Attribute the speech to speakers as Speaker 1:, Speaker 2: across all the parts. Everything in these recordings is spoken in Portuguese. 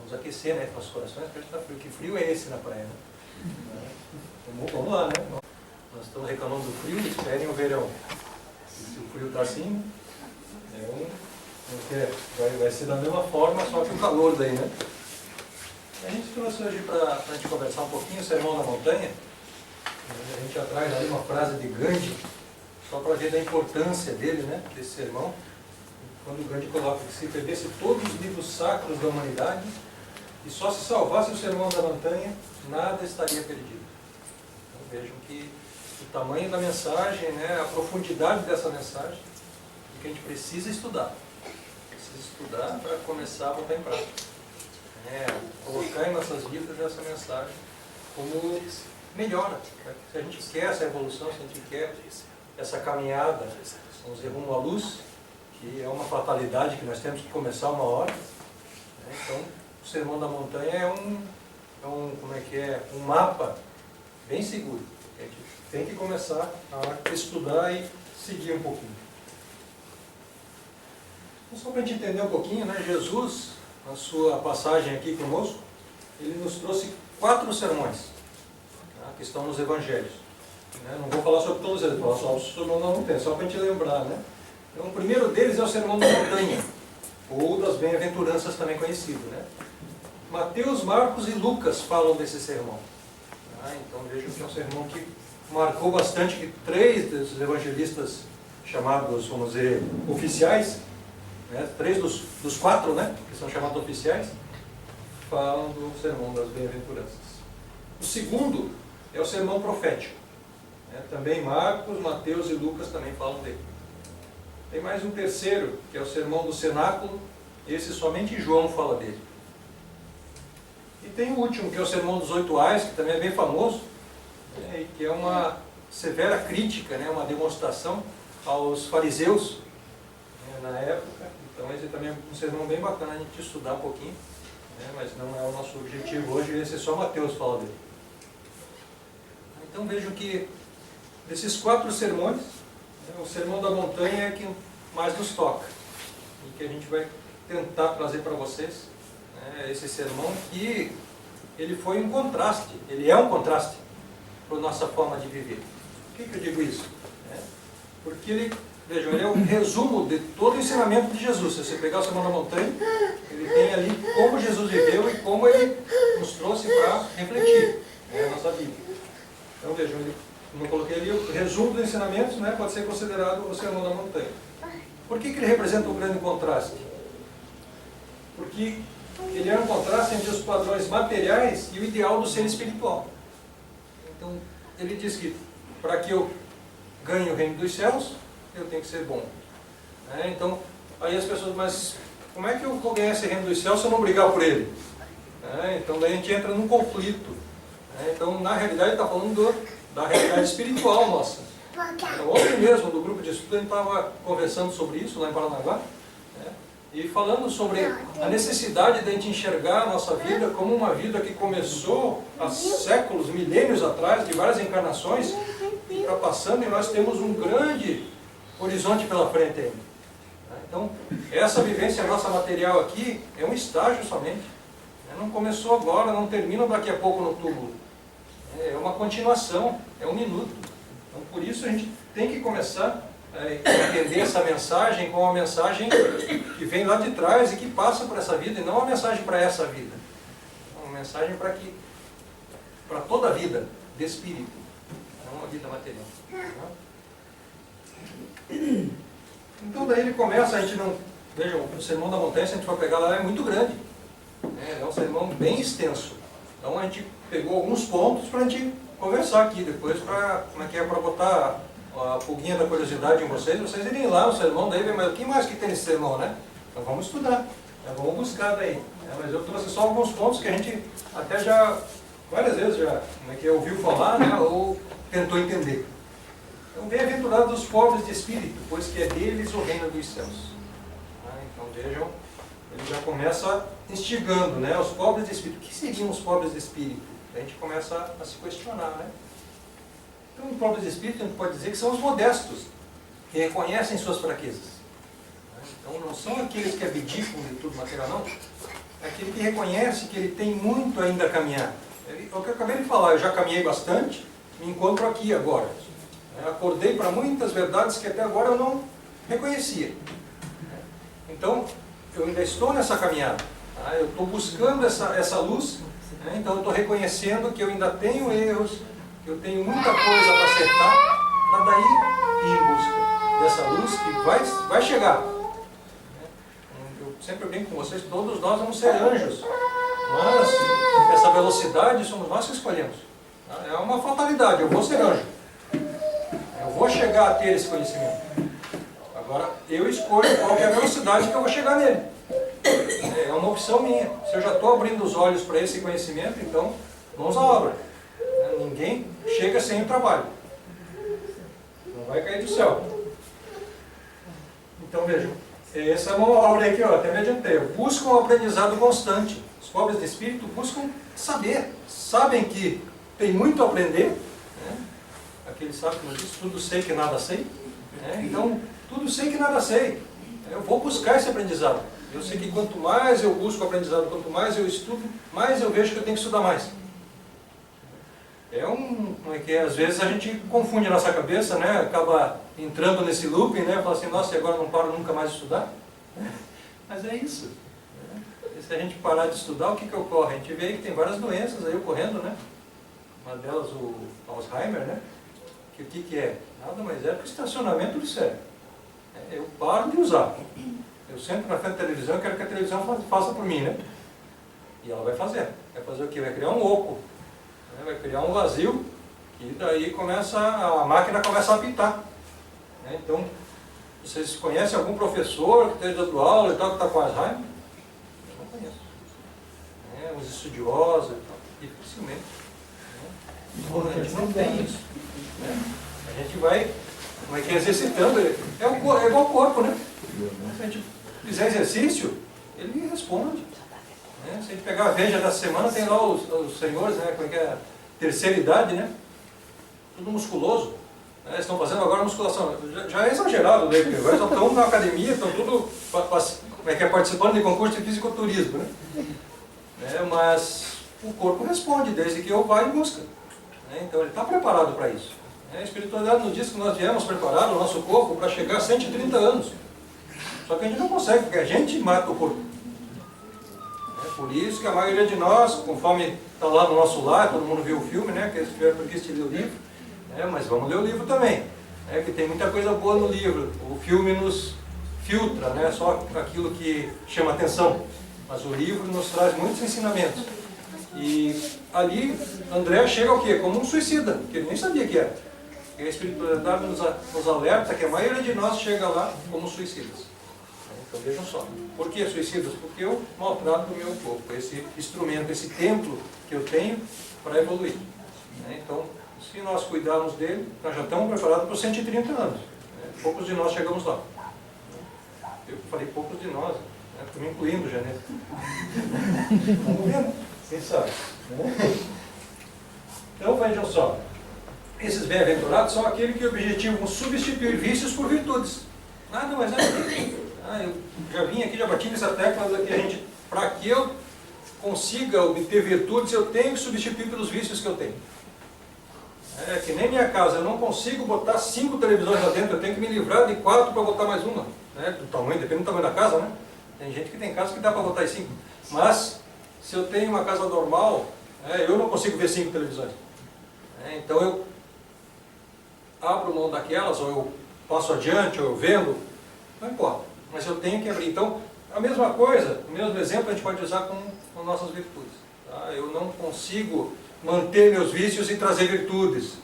Speaker 1: Vamos aquecer, né, nossos corações, porque a gente está frio. Que frio é esse na praia, né? Vamos lá, né? Nós estamos reclamando do frio, esperem o verão. Se o frio está assim, vai ser da mesma forma, só que o calor daí, né? A gente trouxe hoje para a gente conversar um pouquinho o Sermão da Montanha. A gente já traz ali uma frase de Gandhi, só para ver da importância dele, né, desse sermão. Quando o Gandhi coloca que se perdesse todos os livros sacros da humanidade e só se salvasse o Sermão da Montanha, nada estaria perdido. Então vejam que o tamanho da mensagem, né, a profundidade dessa mensagem, e que a gente precisa estudar. Precisa estudar para começar a botar em prática. Colocar em nossas vidas essa mensagem como melhora. Né? Se a gente quer essa evolução, se a gente quer essa caminhada, vamos dizer, rumo à luz, que é uma fatalidade que nós temos que começar uma hora. Né? Então, o Sermão da Montanha é um mapa bem seguro. A gente tem que começar a estudar e seguir um pouquinho. Então, só para a gente entender um pouquinho, né? Jesus, na sua passagem aqui conosco, ele nos trouxe 4 sermões, tá, que estão nos Evangelhos. Né? Não vou falar sobre todos eles, vou falar só sobre o Sermão da Montanha, só para a gente lembrar. Né? Então, o primeiro deles é o Sermão da Montanha, ou das Bem-aventuranças também conhecido. Né? Mateus, Marcos e Lucas falam desse sermão. Tá? Então vejam que é um sermão que marcou bastante, que 3 dos evangelistas chamados, vamos dizer, oficiais, né? 3 dos 4, né, que são chamados oficiais, falam do Sermão das Bem-aventuranças. O segundo é o Sermão Profético. Né? Também Marcos, Mateus e Lucas também falam dele. Tem mais um terceiro, que é o Sermão do Cenáculo. Esse somente João fala dele. E tem o último, que é o Sermão dos 8 Ais, que também é bem famoso, né? E que é uma severa crítica, né? Uma demonstração aos fariseus, né? Na época. Então esse também é um sermão bem bacana a gente estudar um pouquinho, né? Mas não é o nosso objetivo hoje, esse é só Mateus fala dele. Então vejam que desses 4 sermões, né, o Sermão da Montanha é que mais nos toca, e que a gente vai tentar trazer para vocês, né, esse sermão que ele foi um contraste, ele é um contraste para a nossa forma de viver. Por que eu digo isso? Porque ele, vejam, ele é o resumo de todo o ensinamento de Jesus. Se você pegar o Sermão da Montanha, ele tem ali como Jesus viveu e como ele nos trouxe para refletir, né, a nossa vida. Então vejam, como eu coloquei ali, o resumo dos ensinamentos, né, pode ser considerado o Sermão da Montanha. Por que ele representa um grande contraste? Porque ele é um contraste entre os padrões materiais e o ideal do ser espiritual. Então, ele diz que para que eu ganhe o reino dos céus, eu tenho que ser bom. Então, aí as pessoas, mas como é que eu vou ganhar esse reino dos céus se eu não brigar por ele? Então, daí a gente entra num conflito. Então, na realidade, ele está falando da realidade espiritual nossa. Então, ontem mesmo, do grupo de estudo, a gente estava conversando sobre isso lá em Paranaguá, né? E falando sobre a necessidade de a gente enxergar a nossa vida como uma vida que começou há séculos, milênios atrás, de várias encarnações, e está passando, e nós temos um grande horizonte pela frente ainda. Então, essa vivência nossa material aqui é um estágio somente. Não começou agora, não termina daqui a pouco no túmulo. É uma continuação, é um minuto. Então, por isso a gente tem que começar a entender essa mensagem como uma mensagem que vem lá de trás e que passa por essa vida, e não uma mensagem para essa vida. É uma mensagem para toda a vida de espírito, não uma vida material. Então daí ele começa, a gente não... Vejam, o Sermão da Montanha, se a gente for pegar lá, é muito grande. É um sermão bem extenso. Então a gente pegou alguns pontos para a gente conversar aqui depois, para botar a pulguinha da curiosidade em vocês irem lá no sermão, daí ver, mas o que mais que tem nesse sermão, né? Então vamos estudar, vamos buscar daí. Mas eu trouxe só alguns pontos que a gente até já, várias vezes já, ouviu falar, né? Ou tentou entender. Então, bem-aventurados os pobres de espírito, pois que é deles o reino dos céus. Então vejam, ele já começa instigando, né? Os pobres de espírito. O que seriam os pobres de espírito? A gente começa a se questionar, né? Então, os pobres de espírito, a gente pode dizer que são os modestos, que reconhecem suas fraquezas. Então, não são aqueles que abdicam de tudo material, não. aquele que reconhece que ele tem muito ainda a caminhar. É o que eu acabei de falar, eu já caminhei bastante, me encontro aqui agora. Acordei para muitas verdades que até agora eu não reconhecia. Então, eu ainda estou nessa caminhada. Eu estou buscando essa luz, então eu estou reconhecendo que eu ainda tenho erros, que eu tenho muita coisa para acertar, para daí ir em busca dessa luz que vai chegar. Eu sempre brinco com vocês, todos nós vamos ser anjos, mas essa velocidade somos nós que escolhemos. É uma fatalidade, eu vou ser anjo. Eu vou chegar a ter esse conhecimento. Agora, eu escolho qual é a velocidade que eu vou chegar nele. É uma opção minha. Se eu já estou abrindo os olhos para esse conhecimento, então, vamos à obra. Ninguém chega sem o trabalho. Não vai cair do céu. Então, vejam. Essa é uma obra aqui, ó, até me adiantei. Buscam um aprendizado constante. Os pobres de espírito buscam saber. Sabem que tem muito a aprender. Aquele sábio que nos diz, tudo sei que nada sei. Então, tudo sei que nada sei. Eu vou buscar esse aprendizado. Eu sei que quanto mais eu busco o aprendizado, quanto mais eu estudo, mais eu vejo que eu tenho que estudar mais. Como é que é? Às vezes a gente confunde a nossa cabeça, né? Acaba entrando nesse looping, né? Fala assim, nossa, e agora não paro nunca mais de estudar? Mas é isso. E se a gente parar de estudar, o que ocorre? A gente vê que tem várias doenças aí ocorrendo, né? Uma delas o Alzheimer, né? Que o que é? Nada mais é do que estacionamento do cérebro. Eu paro de usar. Eu sento na frente da televisão e quero que a televisão faça por mim, né? E ela vai fazer. Vai fazer o quê? Vai criar um oco. Vai criar um vazio. E daí a máquina começa a apitar. Então, vocês conhecem algum professor que esteja dando aula e tal, que está com Alzheimer? Eu não conheço. Os estudiosos e tal. Dificilmente. A gente não tem isso. A gente vai exercitando. É igual ao corpo, né? Se a gente fizer exercício, ele responde. Se a gente pegar a Veja da semana, tem lá os senhores, né? Como é que é? Terceira idade, né? Tudo musculoso. Estão fazendo agora musculação. Já é exagerado, né? Porque agora estão na academia, estão tudo participando de concurso de fisiculturismo, né? Mas o corpo responde, desde que eu vá em busca. Então ele está preparado para isso. A espiritualidade nos diz que nós viemos preparar o nosso corpo para chegar a 130 anos. Só que a gente não consegue, porque a gente mata o corpo. Por isso que a maioria de nós, conforme está lá no nosso lar, todo mundo viu o filme, né? Que eles tiveram porque ler o livro. Mas vamos ler o livro também. Que tem muita coisa boa no livro. O filme nos filtra, né? Só aquilo que chama atenção. Mas o livro nos traz muitos ensinamentos. E ali, André chega ao quê? Como um suicida, que ele nem sabia que era. E a espiritualidade nos alerta que a maioria de nós chega lá como suicidas. Então vejam só. Por que suicidas? Porque eu maltrato o meu corpo, esse instrumento, esse templo que eu tenho para evoluir. Então, se nós cuidarmos dele, nós já estamos preparados para os 130 anos. Poucos de nós chegamos lá. Eu falei poucos de nós, estou me incluindo já, né? Vamos vendo, quem sabe. Então vejam só. Esses bem-aventurados são aqueles que objetivam substituir vícios por virtudes. Nada mais eu já vim aqui, já bati nessa tecla que para que eu consiga obter virtudes, eu tenho que substituir pelos vícios que eu tenho. Que nem minha casa, eu não consigo botar 5 televisões lá dentro, eu tenho que me livrar de 4 para botar mais uma. Do tamanho, depende do tamanho da casa, né? Tem gente que tem casa que dá para botar 5. Mas, se eu tenho uma casa normal, eu não consigo ver 5 televisões. Então eu abro mão daquelas, ou eu passo adiante, ou eu vendo, não importa. Mas eu tenho que abrir. Então, a mesma coisa, o mesmo exemplo a gente pode usar com nossas virtudes. Eu não consigo manter meus vícios e trazer virtudes.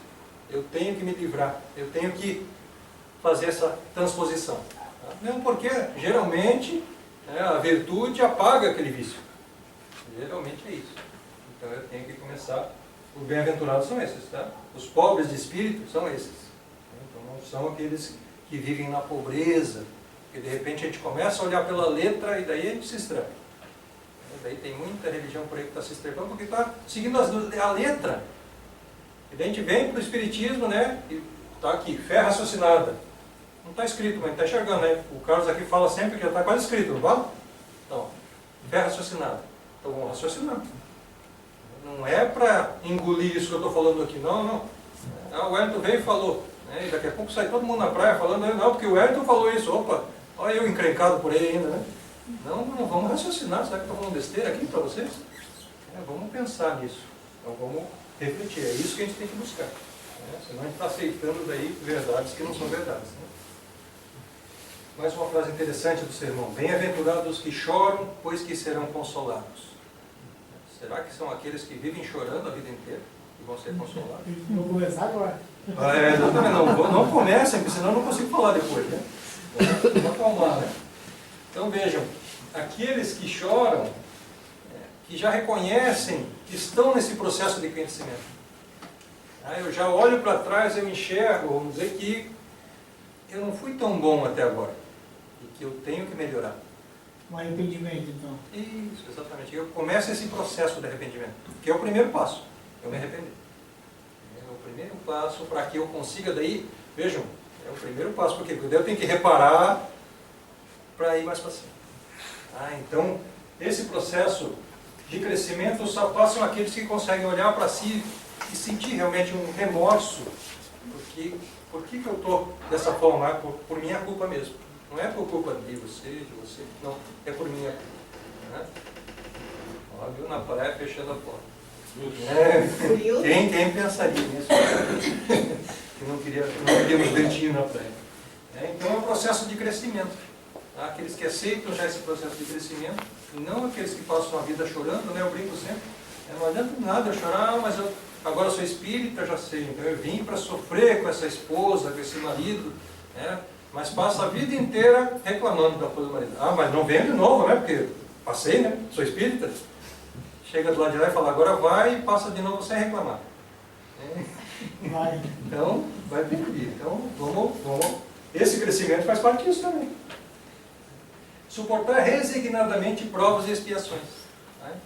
Speaker 1: Eu tenho que me livrar. Eu tenho que fazer essa transposição. Mesmo porque, geralmente, a virtude apaga aquele vício. Geralmente é isso. Então eu tenho que começar. Os bem-aventurados são esses, tá? Os pobres de espírito são esses. Então não são aqueles que vivem na pobreza, que de repente a gente começa a olhar pela letra e daí a gente se estranha. Daí tem muita religião por aí que está se estrepando porque está seguindo a letra. E daí a gente vem para o Espiritismo, né? E está aqui, fé raciocinada. Não está escrito, mas está enxergando, né? O Carlos aqui fala sempre que já está quase escrito, não fala? Então, fé raciocinada. Então vamos raciocinar. Não é para engolir isso que eu estou falando aqui, não. O Wellington veio e falou, né? E daqui a pouco sai todo mundo na praia falando, não, porque o Wellington falou isso, opa, olha eu encrencado por aí ainda, né? Não vamos raciocinar, será que eu estou falando besteira aqui para vocês? Vamos pensar nisso, então vamos refletir, é isso que a gente tem que buscar. Senão a gente está aceitando daí verdades que não são verdades. Né? Mais uma frase interessante do sermão. Bem-aventurados os que choram, pois que serão consolados. Será que são aqueles que vivem chorando a vida inteira que vão ser consolados?
Speaker 2: Vou começar agora.
Speaker 1: Não comecem, porque senão eu não consigo falar depois. Né? Vamos acalmar. Né? Então vejam, aqueles que choram, que já reconhecem que estão nesse processo de crescimento. Eu já olho para trás, eu enxergo, vamos dizer que eu não fui tão bom até agora e que eu tenho que melhorar.
Speaker 2: Um arrependimento, então.
Speaker 1: Isso, exatamente. Eu começo esse processo de arrependimento, que é o primeiro passo, eu me arrepender. É o primeiro passo para que eu consiga daí, vejam, é o primeiro passo, porque eu tenho que reparar para ir mais para cima. Então, esse processo de crescimento só passam aqueles que conseguem olhar para si e sentir realmente um remorso, porque por que eu estou dessa forma? Por minha culpa mesmo. Não é por culpa de você, não, é por minha culpa. Né? Ó, viu na praia fechando a porta. Quem pensaria nisso? Que não queríamos dentinho na praia. Então é um processo de crescimento. Aqueles que aceitam já esse processo de crescimento, e não aqueles que passam a vida chorando, né? Eu brinco sempre. Não adianta nada eu chorar, mas agora eu sou espírita, já sei. Então eu vim para sofrer com essa esposa, com esse marido, né? Mas passa a vida inteira reclamando da esposa do marido. Mas não venho de novo, né? Porque passei, né? Sou espírita. Chega do lado de lá e fala, agora vai e passa de novo sem reclamar.
Speaker 2: Vai.
Speaker 1: Então, vai perder. Então, vamos. Esse crescimento faz parte disso também. Suportar resignadamente provas e expiações.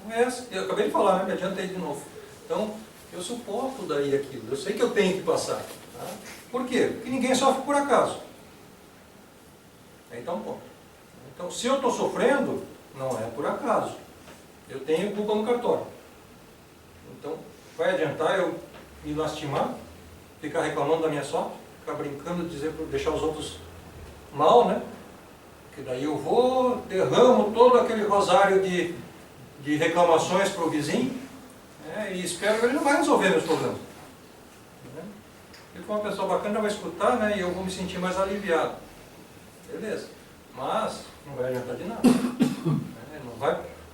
Speaker 1: Então, eu acabei de falar, né? Me adiantei de novo. Então, eu suporto daí aquilo. Eu sei que eu tenho que passar. Tá? Por quê? Porque ninguém sofre por acaso. Então, ponto. Então, se eu estou sofrendo, não é por acaso. Eu tenho culpa no cartório. Então, vai adiantar eu me lastimar, ficar reclamando da minha sorte, ficar brincando, deixar os outros mal, né? Porque daí eu vou, derramo todo aquele rosário de reclamações para o vizinho, né? E espero que ele não vai resolver meus problemas. Né? Ele for uma pessoa bacana, vai escutar, né? E eu vou me sentir mais aliviado. Beleza. Mas não vai adiantar de nada.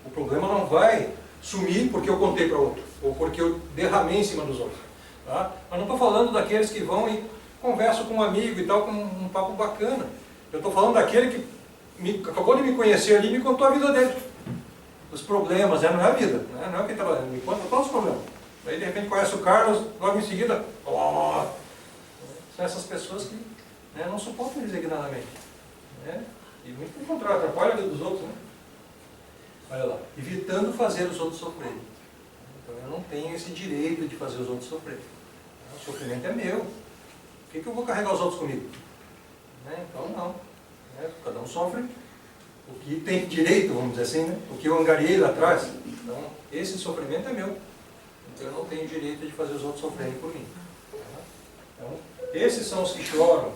Speaker 1: O problema não vai sumir porque eu contei para outro, ou porque eu derramei em cima dos outros. Tá? Mas não estou falando daqueles que vão e conversam com um amigo e tal, com um papo bacana. Eu estou falando daquele que acabou de me conhecer ali e me contou a vida dele. Os problemas, não é a vida, né? Não é o que está fazendo, me conta todos os problemas. Aí de repente conhece o Carlos, logo em seguida, são essas pessoas que não suportam resignadamente. Né? E muito pelo contrário, atrapalha a vida dos outros. Né? Olha lá, evitando fazer os outros sofrerem. Então eu não tenho esse direito de fazer os outros sofrerem. O sofrimento é meu. Por que eu vou carregar os outros comigo? Então não. Cada um sofre o que tem direito, vamos dizer assim, né? O que eu angariei lá atrás. Então esse sofrimento é meu. Então eu não tenho direito de fazer os outros sofrerem por mim. Então esses são os que choram.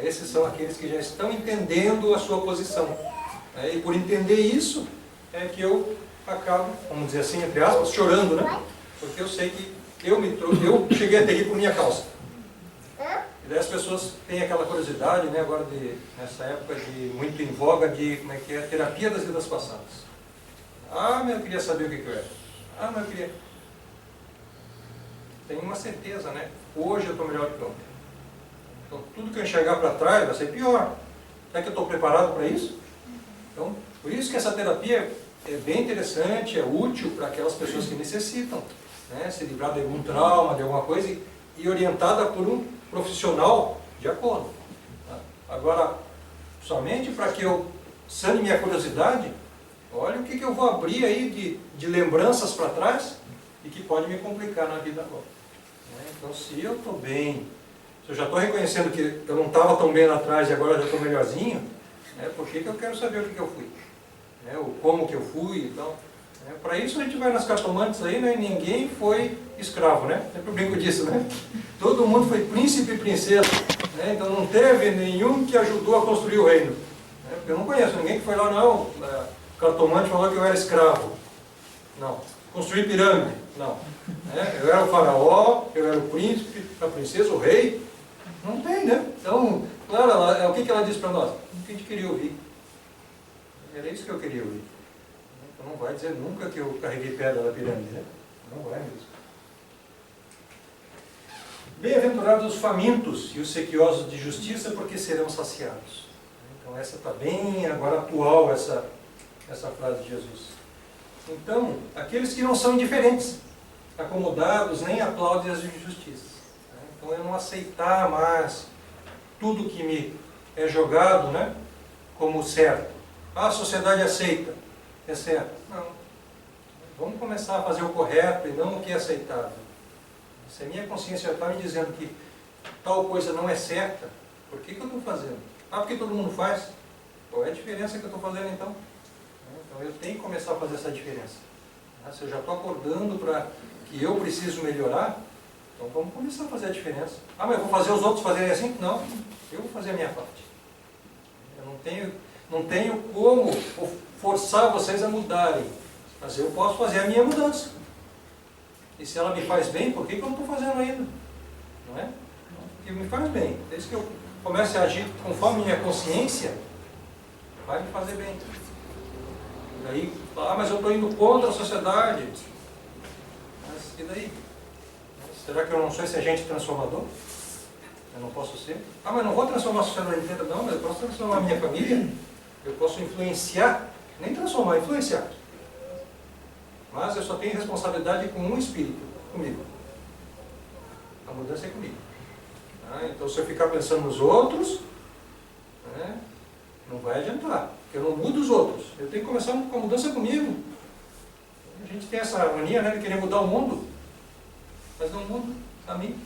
Speaker 1: Esses são aqueles que já estão entendendo a sua posição. E por entender isso, é que eu acabo, vamos dizer assim, entre aspas, chorando, né? Porque eu sei que eu cheguei até aqui por minha causa. E daí as pessoas têm aquela curiosidade, né? Agora, nessa época muito em voga de, como é que é, terapia das vidas passadas. Mas eu queria saber o que eu era. Mas eu queria... Tenho uma certeza, né? Hoje eu estou melhor que ontem. Então, tudo que eu enxergar para trás vai ser pior. Será que eu estou preparado para isso? Então, por isso que essa terapia é bem interessante, é útil para aquelas pessoas que necessitam, né? Se livrar de algum trauma, de alguma coisa, e orientada por um profissional de acordo. Tá? Agora, somente para que eu sane minha curiosidade, olha o que eu vou abrir aí de lembranças para trás e que pode me complicar na vida agora. Então, se eu estou bem, se eu já estou reconhecendo que eu não estava tão bem lá atrás e agora já estou melhorzinho, por que eu quero saber o que eu fui? Como que eu fui? Então, Para isso a gente vai nas cartomantes aí, né? Ninguém foi escravo, né? Sempre brinco disso, né? Todo mundo foi príncipe e princesa, né? Então não teve nenhum que ajudou a construir o reino. Né? Eu não conheço ninguém que foi lá, não, cartomante falou que eu era escravo. Não. Construir pirâmide? Não. Né? Eu era o faraó, eu era o príncipe, a princesa, o rei. Não tem, né? Então, claro, o que ela disse para nós? O que a gente queria ouvir. Era isso que eu queria ouvir. Então não vai dizer nunca que eu carreguei pedra da pirâmide, né? Não vai mesmo. Bem-aventurados os famintos e os sequiosos de justiça, porque serão saciados. Então essa está bem agora atual, essa frase de Jesus. Então, aqueles que não são indiferentes, acomodados, nem aplaudem as injustiças. Então eu não aceitar mais tudo que me é jogado, né, como certo. A sociedade aceita, é certo. Não. Vamos começar a fazer o correto e não o que é aceitável. Se a minha consciência está me dizendo que tal coisa não é certa, por que eu estou fazendo? Porque todo mundo faz. Qual é a diferença que eu estou fazendo então? Então eu tenho que começar a fazer essa diferença. Se eu já estou acordando para que eu preciso melhorar, então vamos começar a fazer a diferença. Mas eu vou fazer os outros fazerem assim? Não, eu vou fazer a minha parte. Eu não tenho como forçar vocês a mudarem, mas eu posso fazer a minha mudança. E se ela me faz bem, por que eu não estou fazendo ainda? Não é? Porque me faz bem. Desde que eu comece a agir conforme minha consciência, vai me fazer bem. E daí, mas eu estou indo contra a sociedade. Mas e daí? Será que eu não sou esse agente transformador? Eu não posso ser? Mas não vou transformar a sociedade inteira, não, mas eu posso transformar a minha família. Eu posso influenciar, nem transformar, influenciar. Mas eu só tenho responsabilidade com um espírito, comigo. A mudança é comigo. Então se eu ficar pensando nos outros, não vai adiantar. Porque eu não mudo os outros. Eu tenho que começar com a mudança comigo. A gente tem essa mania, de querer mudar o mundo. Mas não muda a mim.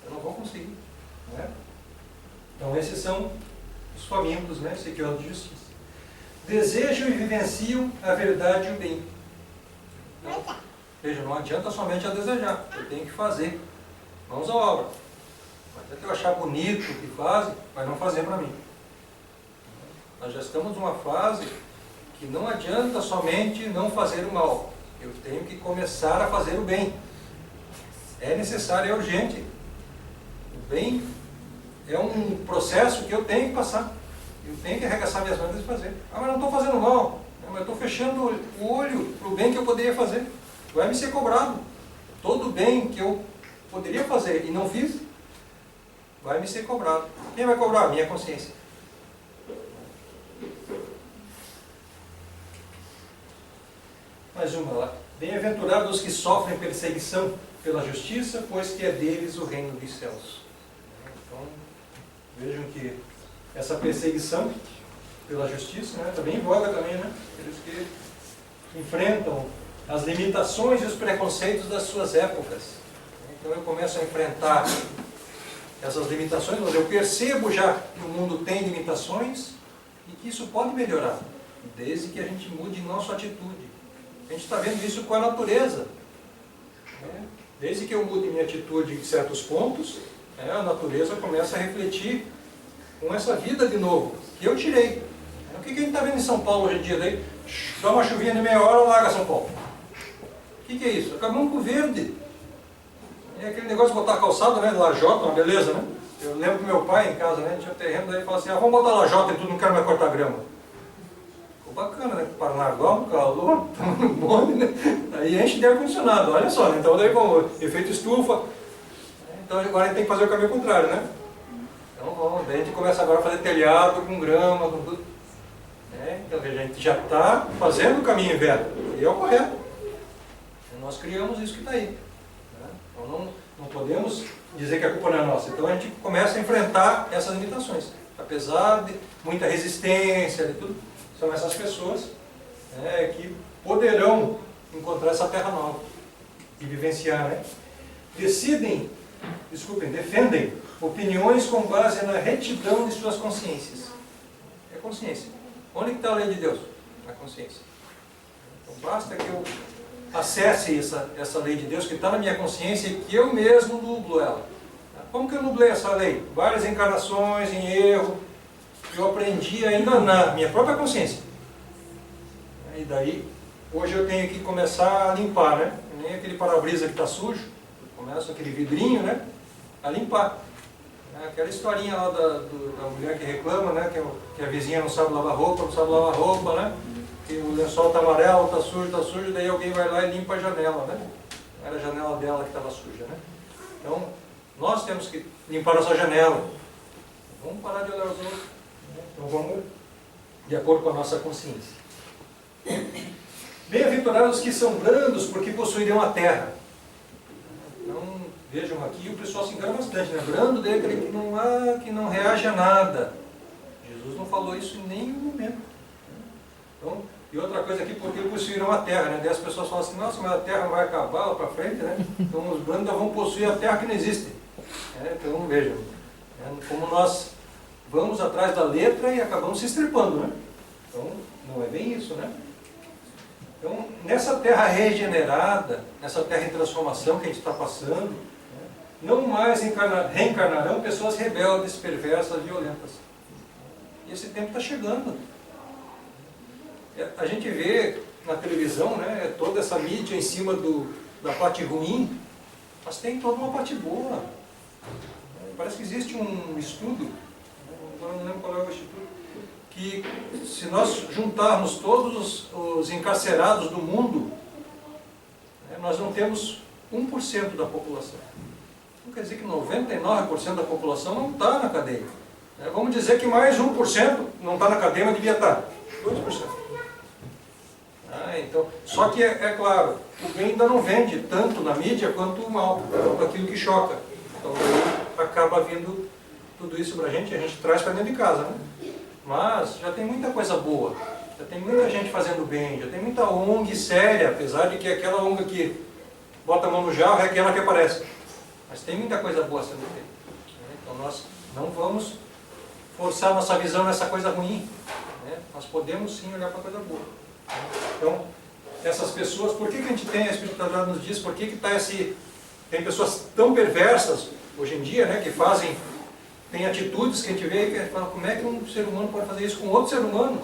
Speaker 1: Eu não vou conseguir. Então esses são os famintos, sequiosos de justiça. Desejam e vivenciam a verdade e o bem. Então, veja, não adianta somente a desejar, eu tenho que fazer. Mãos à obra. Não adianta eu achar bonito o que fazem, mas não fazer para mim. Nós já estamos numa fase que não adianta somente não fazer o mal. Eu tenho que começar a fazer o bem. É necessário, é urgente. O bem é um processo que eu tenho que passar. Eu tenho que arregaçar minhas mangas e fazer. Mas não estou fazendo mal. Mas estou fechando o olho para o bem que eu poderia fazer. Vai me ser cobrado. Todo bem que eu poderia fazer e não fiz, vai me ser cobrado. Quem vai cobrar? Minha consciência. Mais uma lá. Bem-aventurados os que sofrem perseguição pela justiça, pois que é deles o reino dos céus. Então, vejam que essa perseguição pela justiça está bem em voga também, Aqueles que enfrentam as limitações e os preconceitos das suas épocas. Então eu começo a enfrentar essas limitações, mas eu percebo já que o mundo tem limitações e que isso pode melhorar, desde que a gente mude nossa atitude. A gente está vendo isso com a natureza. Desde que eu mude minha atitude em certos pontos, a natureza começa a refletir com essa vida de novo, que eu tirei. O que a gente está vendo em São Paulo hoje em dia? Daí, dá uma chuvinha de meia hora, larga São Paulo. O que é isso? Acabamos com o verde. É aquele negócio de botar calçada, lajota, uma beleza, Eu lembro que meu pai em casa, tinha terreno, daí ele falava assim, vamos botar lajota e tudo, não quero mais cortar grama. Ficou bacana, Paranaguá, calor, um monte, Aí enche de ar-condicionado, olha só, Então daí, efeito estufa. Então agora a gente tem que fazer o caminho contrário, Então daí a gente começa agora a fazer telhado com grama, com tudo. Então a gente já está fazendo o caminho inverso, e é o correto. Nós criamos isso que está aí. Então não podemos dizer que a culpa não é nossa. Então a gente começa a enfrentar essas limitações. Apesar de muita resistência, de tudo, são essas pessoas que poderão encontrar essa terra nova e vivenciar. Defendem opiniões com base na retidão de suas consciências. É consciência. Onde está a lei de Deus? Na consciência. Então, basta que eu acesse essa lei de Deus que está na minha consciência e que eu mesmo nublo ela. Como que eu nublei essa lei? Várias encarnações em erro, que eu aprendi ainda na minha própria consciência. E daí, hoje eu tenho que começar a limpar, né? Nem aquele para-brisa que está sujo, começa aquele vidrinho, né? A limpar. Aquela historinha lá da mulher que reclama, né? Que a vizinha não sabe lavar roupa, né? Que o lençol está amarelo, está sujo, daí alguém vai lá e limpa a janela, né? Era a janela dela que estava suja, né? Então, nós temos que limpar a nossa janela. Vamos parar de olhar os outros. Né? Então, vamos de acordo com a nossa consciência. Bem-aventurados que são brandos, porque possuirão a terra. Então, vejam aqui, o pessoal se engana bastante, né? Brando é aquele que não reage a nada. Jesus não falou isso em nenhum momento. Então, e outra coisa aqui, porque possuirão a terra, né? Daí as pessoas falam assim, nossa, mas a terra não vai acabar lá para frente, né? Então os brandos vão possuir a terra que não existe. Então, vejam, como nós vamos atrás da letra e acabamos se estrepando, né? Então, não é bem isso, né? Então, nessa terra regenerada, nessa terra em transformação que a gente está passando, não mais reencarnarão pessoas rebeldes, perversas, violentas. E esse tempo está chegando. A gente vê na televisão, né, toda essa mídia em cima da parte ruim, mas tem toda uma parte boa. Parece que existe um estudo, agora não lembro qual é o instituto, que se nós juntarmos todos os encarcerados do mundo, nós não temos 1% da população. Não quer dizer que 99% da população não está na cadeia. Vamos dizer que mais 1% não está na cadeia, mas devia estar. 2%. Então, só que é claro, o bem ainda não vende tanto na mídia quanto o mal, quanto aquilo que choca. Então acaba vindo tudo isso para a gente traz para dentro de casa, né? Mas já tem muita coisa boa, já tem muita gente fazendo bem, já tem muita ONG séria, apesar de que aquela ONG que bota a mão no jarro é aquela que aparece. Mas tem muita coisa boa sendo feita. Então nós não vamos forçar nossa visão nessa coisa ruim. Nós podemos sim olhar para a coisa boa. Então, essas pessoas, por que a gente tem, a espiritualidade nos diz, por que está tem pessoas tão perversas hoje em dia, né, que tem atitudes que a gente vê e fala, como é que um ser humano pode fazer isso com outro ser humano?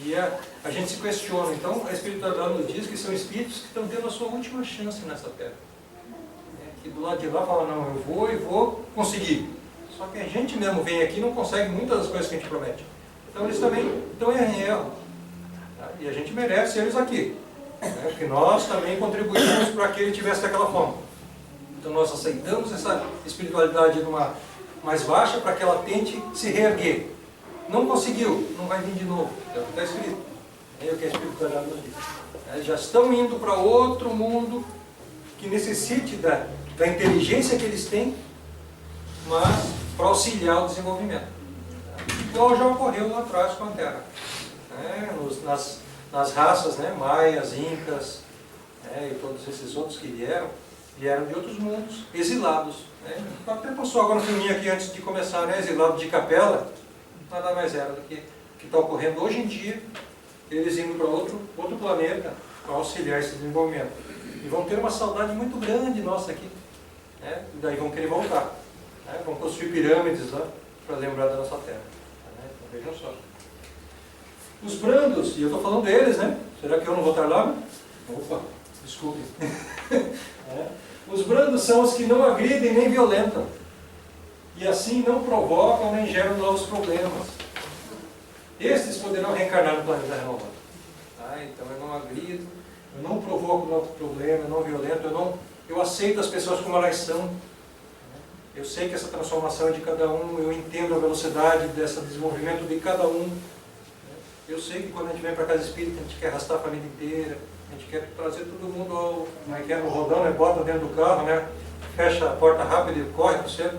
Speaker 1: E a gente se questiona. Então, a espiritualidade nos diz que são espíritos que estão tendo a sua última chance nessa terra. Que do lado de lá fala, não, eu vou e vou conseguir. Só que a gente mesmo vem aqui e não consegue muitas das coisas que a gente promete. Então, eles também estão em erro. E a gente merece eles aqui, porque nós também contribuímos para que ele tivesse daquela forma. Então nós aceitamos essa espiritualidade numa mais baixa para que ela tente se reerguer. Não conseguiu, não vai vir de novo. Está escrito. É o que a espiritualidade nos diz. Já estão indo para outro mundo que necessite da inteligência que eles têm, mas para auxiliar o desenvolvimento. Igual já ocorreu lá atrás com a Terra. Nas raças, né, maias, incas, e todos esses outros que vieram de outros mundos, exilados. Até passou agora um filminho aqui antes de começar, né, exilado de Capela, nada mais era do que o que está ocorrendo hoje em dia, eles indo para outro planeta para auxiliar esse desenvolvimento. E vão ter uma saudade muito grande nossa aqui, e daí vão querer voltar. Vão construir pirâmides lá para lembrar da nossa terra. Então, vejam só. Os brandos, e eu estou falando deles, né? Será que eu não vou estar lá? Opa, desculpe. Os brandos são os que não agridem nem violentam, e assim não provocam nem geram novos problemas. Estes poderão reencarnar no planeta renovado. Então eu não agrido, eu não provoco novo problema, eu não violento, eu aceito as pessoas como elas são. Eu sei que essa transformação é de cada um, eu entendo a velocidade desse desenvolvimento de cada um. Eu sei que quando a gente vem para a casa espírita, a gente quer arrastar a família inteira, a gente quer trazer todo mundo no rodão, né? Bota dentro do carro, né? Fecha a porta rápido e corre para o centro.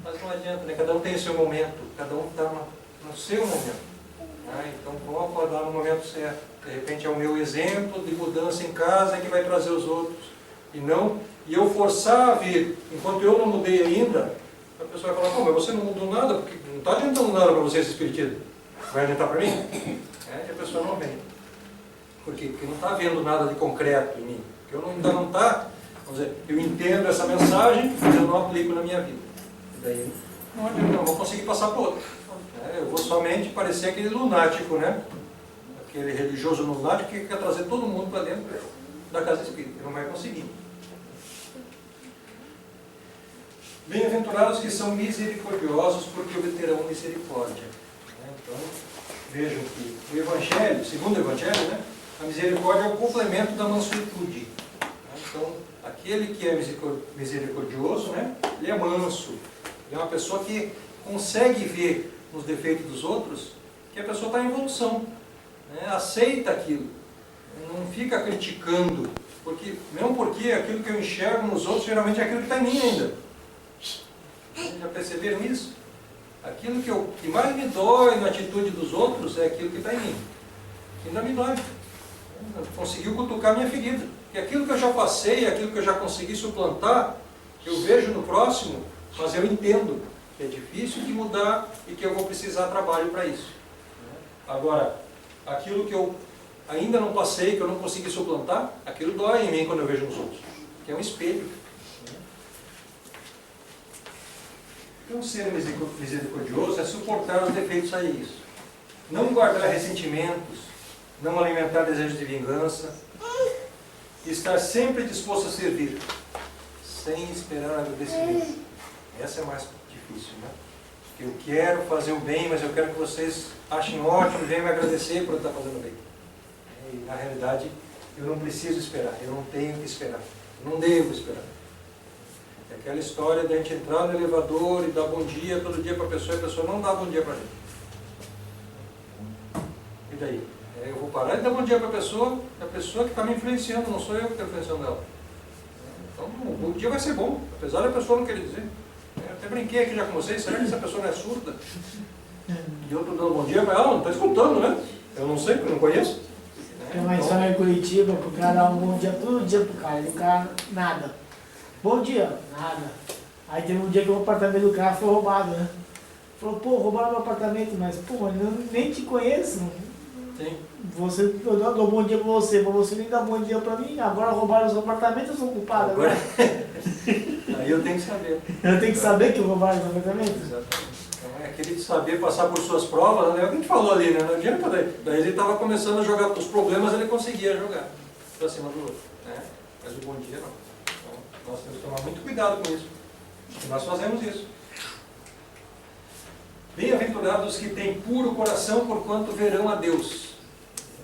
Speaker 1: Mas não adianta, né? Cada um tem o seu momento, cada um está no seu momento. Então vamos acordar no momento certo. De repente é o meu exemplo de mudança em casa que vai trazer os outros. E eu forçar a vir, enquanto eu não mudei ainda, a pessoa vai falar, mas você não mudou nada, porque não está adiantando nada para você esse espiritismo. Vai adiantar para mim? E a pessoa não vem. Por quê? Porque não está vendo nada de concreto em mim. Porque eu ainda não está, vamos dizer, eu entendo essa mensagem, mas eu não aplico na minha vida. E daí não vou conseguir passar para outro. Eu vou somente parecer aquele lunático, né? Aquele religioso lunático que quer trazer todo mundo para dentro da casa espírita. Ele não vai conseguir. Bem-aventurados que são misericordiosos, porque obterão misericórdia. Então, vejam que o Evangelho, segundo o Evangelho, né, a misericórdia é o complemento da mansuetude. Então, aquele que é misericordioso, né, ele é manso. Ele é uma pessoa que consegue ver nos defeitos dos outros que a pessoa está em evolução. Né, aceita aquilo. Não fica criticando. Mesmo porque aquilo que eu enxergo nos outros geralmente é aquilo que está em mim ainda. Já perceberam isso? Aquilo que mais me dói na atitude dos outros é aquilo que está em mim. Ainda me dói. Conseguiu cutucar minha ferida. E aquilo que eu já passei, aquilo que eu já consegui suplantar, que eu vejo no próximo, mas eu entendo que é difícil de mudar e que eu vou precisar de trabalho para isso. Agora, aquilo que eu ainda não passei, que eu não consegui suplantar, aquilo dói em mim quando eu vejo nos outros. Que é um espelho. Então, ser misericordioso é suportar os defeitos alheios. Não guardar ressentimentos, não alimentar desejos de vingança, estar sempre disposto a servir, sem esperar agradecimento. Essa é mais difícil, né? Eu quero fazer o bem, mas eu quero que vocês achem ótimo e venham me agradecer por eu estar fazendo o bem. E, na realidade, eu não preciso esperar, eu não tenho que esperar, eu não devo esperar. É aquela história de a gente entrar no elevador e dar bom dia todo dia para a pessoa e a pessoa não dá bom dia para a gente. E daí? Eu vou parar de dar bom dia para a pessoa que está me influenciando, não sou eu que estou influenciando ela. Então, o bom dia vai ser bom, apesar da pessoa não querer dizer. Eu até brinquei aqui já com vocês, será que essa pessoa não é surda? E eu estou dando bom dia para ela, não está escutando, né? Eu não sei, porque eu não conheço.
Speaker 2: Tem uma história em Curitiba, que o cara dá um bom dia todo dia pro cara, e o cara, nada. Bom dia, nada. Aí teve um dia que o apartamento do cara foi roubado, né? Falou, pô, roubaram meu apartamento, mas, pô, eu nem te conheço.
Speaker 1: Sim.
Speaker 2: Eu dou bom dia pra você nem dá bom dia pra mim, agora roubaram o seu apartamento, eu sou culpado agora.
Speaker 1: Aí eu tenho que saber.
Speaker 2: Eu tenho que saber que roubaram o seu apartamento?
Speaker 1: Exatamente. Então é aquele de saber passar por suas provas, né? É o que a gente falou ali, né? Não adianta daí ele estava começando a jogar os problemas, ele conseguia jogar para cima do outro. Né? Mas o bom dia não. Então, nós temos que tomar muito cuidado com isso. E nós fazemos isso. Bem-aventurados que têm puro coração, porquanto verão a Deus.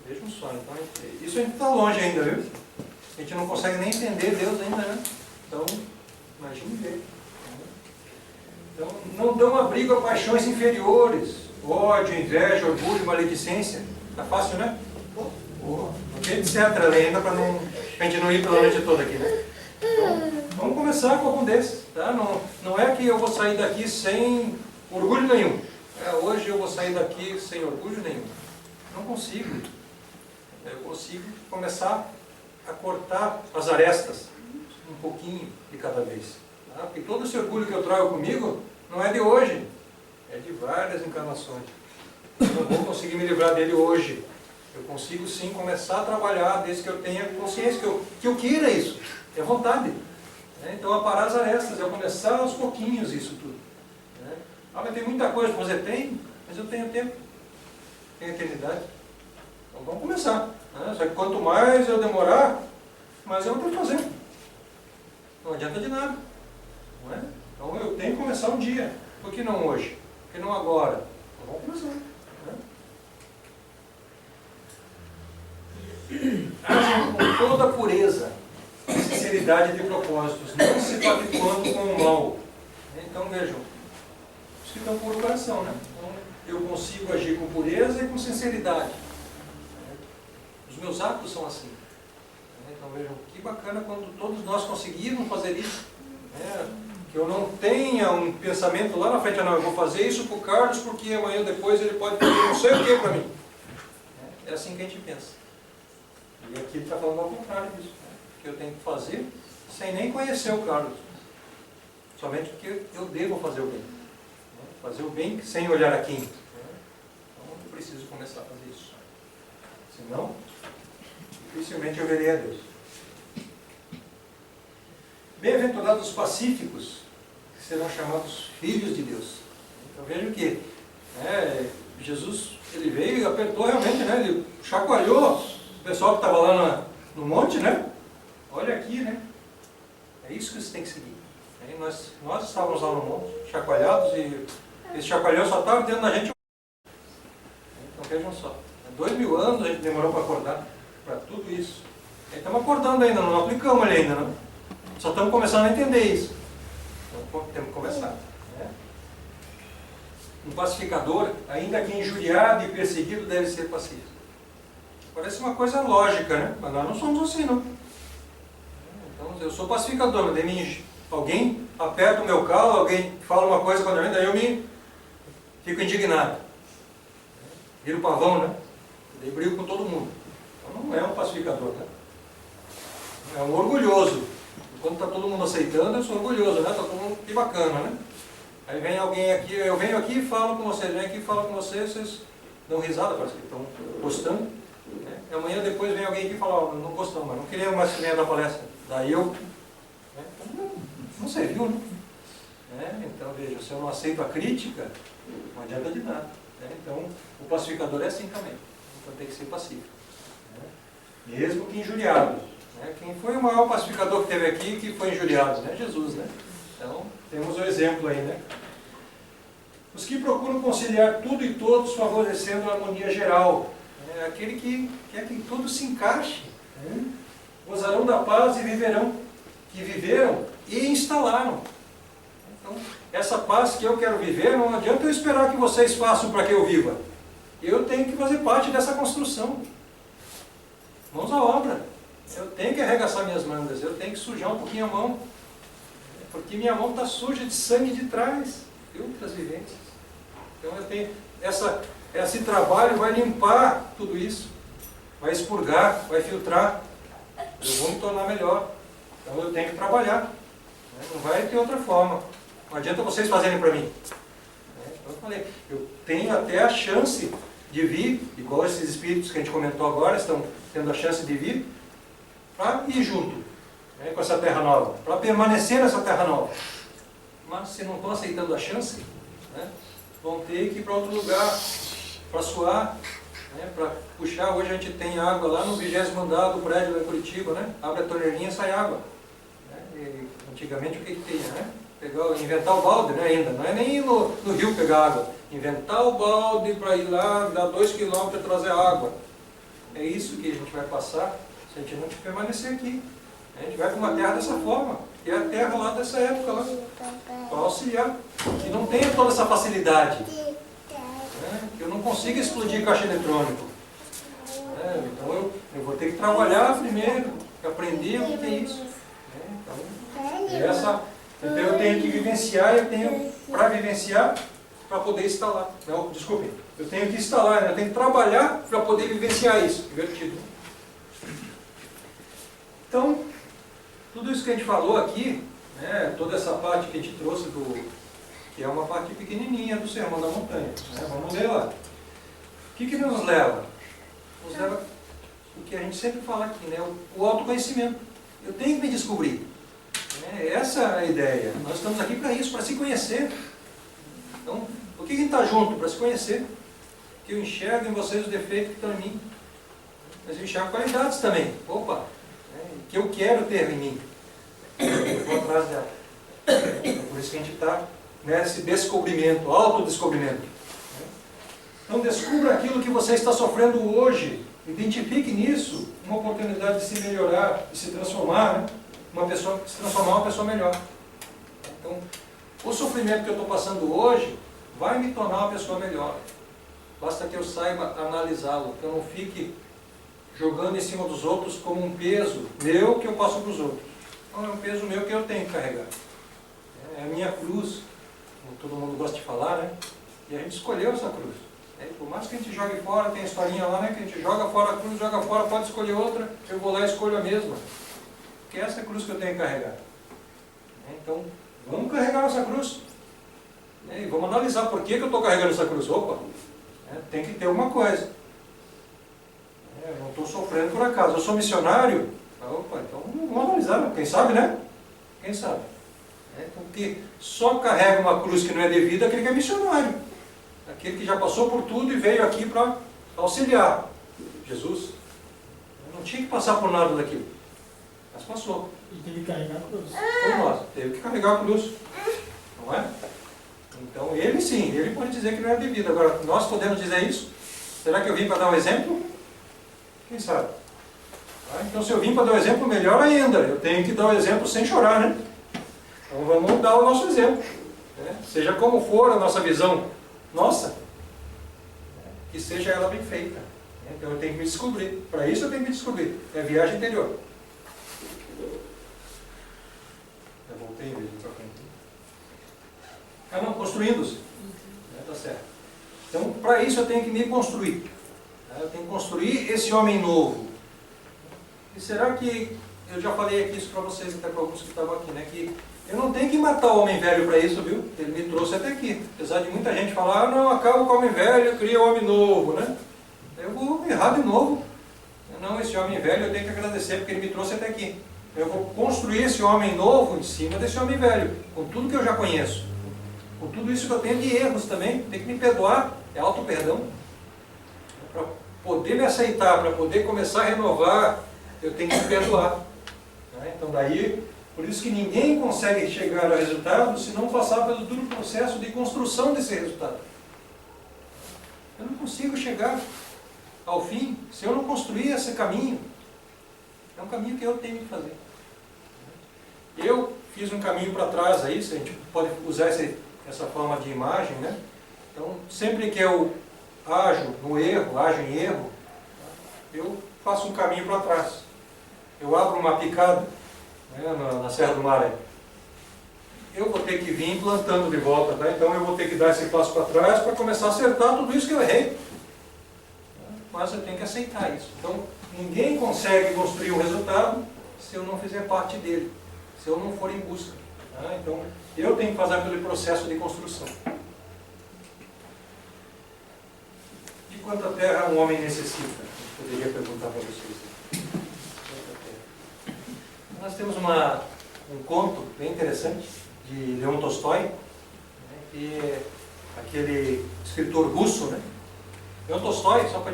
Speaker 1: Vejam só, então, isso a gente está longe ainda, viu? A gente não consegue nem entender Deus ainda, né? Então, imagine ver. Então, não dão abrigo a paixões inferiores, ódio, inveja, orgulho, maledicência. Tá fácil, né? Etc. Ainda para a gente não ir pela noite toda aqui, né? Então, vamos começar com algum desses. Tá? Não é que eu vou sair daqui sem orgulho nenhum. Hoje eu vou sair daqui sem orgulho nenhum. Não consigo. Eu consigo começar a cortar as arestas um pouquinho de cada vez. Tá? Porque todo esse orgulho que eu trago comigo não é de hoje, é de várias encarnações. Eu não vou conseguir me livrar dele hoje. Eu consigo sim começar a trabalhar desde que eu tenha consciência, que eu queira isso. É vontade. Então, aparar as arestas, é começar aos pouquinhos isso tudo. Mas tem muita coisa para fazer? Tem, mas eu tenho tempo. Tenho eternidade. Então vamos começar. Só que quanto mais eu demorar, mais eu vou ter que fazer. Não adianta de nada. Não é? Então eu tenho que começar um dia. Por que não hoje? Por que não agora? Então vamos começar. Com toda a pureza, sinceridade de propósitos, não se pactuando com o mal. Então vejam, os que estão puro coração, né? Então eu consigo agir com pureza e com sinceridade. Os meus atos são assim. Então vejam, que bacana quando todos nós conseguirmos fazer isso. Que eu não tenha um pensamento lá na frente, não, eu vou fazer isso para o Carlos porque amanhã ou depois ele pode fazer não sei o que para mim. É assim que a gente pensa. E aqui ele está falando ao contrário disso. Que eu tenho que fazer sem nem conhecer o Carlos. Somente porque eu devo fazer o bem. Fazer o bem sem olhar a quem. Então eu preciso começar a fazer isso. Senão, dificilmente eu verei a Deus. Bem-aventurados os pacíficos, que serão chamados filhos de Deus. Então veja que Jesus, ele veio e apertou realmente, né? Ele chacoalhou o pessoal que estava lá no monte, né? Olha aqui, né? É isso que você tem que seguir. Aí nós estávamos lá no monte, chacoalhados, e esse chacoalhão só estava dentro da gente. Então vejam só, 2000 anos a gente demorou para acordar para tudo isso. Aí estamos acordando ainda, não aplicamos ele ainda, não. Só estamos começando a entender isso. Então temos que começar. Né? Um pacificador, ainda que injuriado e perseguido, deve ser pacífico. Parece uma coisa lógica, né? Mas nós não somos assim, não. Então, eu sou pacificador, mas daí alguém aperta o meu calo, alguém fala uma coisa contra mim, daí eu me fico indignado. Viro pavão, né? Daí brigo com todo mundo. Então não é um pacificador, né? É um orgulhoso. Quando está todo mundo aceitando, eu sou orgulhoso, né? Está todo mundo, que bacana, né? Aí vem alguém aqui, eu venho aqui e falo com vocês, venho aqui e falo com vocês, vocês dão risada, parece que estão gostando. Né? E amanhã depois vem alguém aqui e fala, não gostamos, mas não queria mais que venha da palestra. Daí eu, né? Não serviu, né? Então veja, se eu não aceito a crítica, não adianta de nada. Né? Então o pacificador é assim também, então tem que ser pacífico. Né? Mesmo que injuriado. Né? Quem foi o maior pacificador que teve aqui que foi injuriado? Né? Jesus, né? Então temos o exemplo aí, né? Os que procuram conciliar tudo e todos, favorecendo a harmonia geral. É aquele que quer que tudo se encaixe. Né? Gozarão da paz e viverão, que viveram e instalaram. Então, essa paz que eu quero viver, não adianta eu esperar que vocês façam para que eu viva. Eu tenho que fazer parte dessa construção. Mãos à obra. Eu tenho que arregaçar minhas mangas, eu tenho que sujar um pouquinho a mão. Porque minha mão está suja de sangue de trás, de outras vivências. Então eu tenho esse trabalho vai limpar tudo isso, vai expurgar, vai filtrar. Eu vou me tornar melhor. Então eu tenho que trabalhar. Né? Não vai ter outra forma. Não adianta vocês fazerem para mim. Né? Então eu falei, eu tenho até a chance de vir, igual esses espíritos que a gente comentou agora, estão tendo a chance de vir, para ir junto, né, com essa terra nova, para permanecer nessa terra nova. Mas se não estão aceitando a chance, né, vão ter que ir para outro lugar, para suar, né, para puxar. Hoje a gente tem água lá no 20º andar do prédio lá em Curitiba, né, abre a torneirinha e sai água. Né, e antigamente o que tinha? Né? Inventar o balde, né, ainda, não é nem ir no rio pegar água. Inventar o balde para ir lá, dar 2 quilômetros e trazer água. É isso que a gente vai passar se a gente não permanecer aqui. A gente vai para uma terra dessa forma, que é a terra lá dessa época, lá, para auxiliar. Que não tenha toda essa facilidade. Né? Que eu não consiga explodir caixa eletrônico. Né? Então eu vou ter que trabalhar primeiro, aprender o que é isso. Né? Então eu tenho que vivenciar, eu tenho para vivenciar, para poder instalar. Não, desculpem, eu tenho que instalar, né? Eu tenho que trabalhar para poder vivenciar isso. Divertido. Então, tudo isso que a gente falou aqui, né, toda essa parte que a gente trouxe, que é uma parte pequenininha do Sermão da Montanha. Né? Vamos ler lá. O que nos leva? Nos leva o que a gente sempre fala aqui, né? O autoconhecimento. Eu tenho que me descobrir. Essa é a ideia. Nós estamos aqui para isso, para se conhecer. Então, por que a gente está junto? Para se conhecer. Que eu enxergo em vocês os defeitos que estão em mim. Mas eu enxergo qualidades também. Opa! Que eu quero ter em mim. Eu vou atrás dela. É por isso que a gente está nesse descobrimento, autodescobrimento. Então descubra aquilo que você está sofrendo hoje. Identifique nisso uma oportunidade de se melhorar, de se transformar, né? Se transformar em uma pessoa melhor. Então, o sofrimento que eu estou passando hoje vai me tornar uma pessoa melhor. Basta que eu saiba analisá-lo, que eu não fique jogando em cima dos outros como um peso meu que eu passo para os outros. Não, é um peso meu que eu tenho que carregar. É a minha cruz, como todo mundo gosta de falar, né? E a gente escolheu essa cruz. Por mais que a gente jogue fora, tem a historinha lá, né? Que a gente joga fora a cruz, joga fora, pode escolher outra, eu vou lá e escolho a mesma. Porque essa é a cruz que eu tenho que carregar. Então, vamos carregar essa cruz. E vamos analisar por que eu estou carregando essa cruz. Opa, tem que ter uma coisa. Eu não estou sofrendo por acaso. Eu sou missionário. Opa, então vamos analisar. Quem sabe, né? Quem sabe? Porque só carrega uma cruz que não é devida aquele que é missionário. Aquele que já passou por tudo e veio aqui para auxiliar. Jesus não tinha que passar por nada daquilo. Mas passou.
Speaker 2: E teve que carregar a cruz.
Speaker 1: Por nós. Teve que carregar a cruz. Não é? Então ele sim, ele pode dizer que não é devido. Agora, nós podemos dizer isso? Será que eu vim para dar um exemplo? Quem sabe? Então se eu vim para dar um exemplo, melhor ainda. Eu tenho que dar o exemplo sem chorar, né? Então vamos dar o nosso exemplo. Né? Seja como for a nossa visão, nossa, que seja ela bem feita. Então eu tenho que me descobrir. Para isso eu tenho que me descobrir. É viagem interior. Eu voltei em vez de trocar. Não, construindo-se. Tá certo. Então, para isso eu tenho que me construir. Eu tenho que construir esse homem novo. E será que, eu já falei aqui isso para vocês, até para alguns que estavam aqui, né? Que eu não tenho que matar o homem velho para isso, viu? Ele me trouxe até aqui. Apesar de muita gente falar, não, acaba com o homem velho, cria o homem novo, né? Eu vou errar de novo. Não, esse homem velho eu tenho que agradecer porque ele me trouxe até aqui. Eu vou construir esse homem novo em cima desse homem velho, com tudo que eu já conheço. Com tudo isso que eu tenho de erros também, tem que me perdoar, é auto-perdão. Para poder me aceitar, para poder começar a renovar, eu tenho que me perdoar. Então daí, por isso que ninguém consegue chegar ao resultado se não passar pelo duro processo de construção desse resultado. Eu não consigo chegar ao fim se eu não construir esse caminho. É um caminho que eu tenho que fazer. Eu fiz um caminho para trás aí, se a gente pode usar essa forma de imagem, né? Então, sempre que eu ajo em erro, eu faço um caminho para trás. Eu abro uma picada, né, na Serra do Mar. Eu vou ter que vir plantando de volta, tá? Então eu vou ter que dar esse passo para trás para começar a acertar tudo isso que eu errei. Mas eu tenho que aceitar isso. Então, ninguém consegue construir um resultado se eu não fizer parte dele, se eu não for em busca. Tá? Então, eu tenho que fazer aquele processo de construção. De quanta terra um homem necessita? Eu poderia perguntar para vocês. Nós temos um conto bem interessante de Leon Tolstói, né, que é aquele escritor russo, né? Leon Tolstói, só para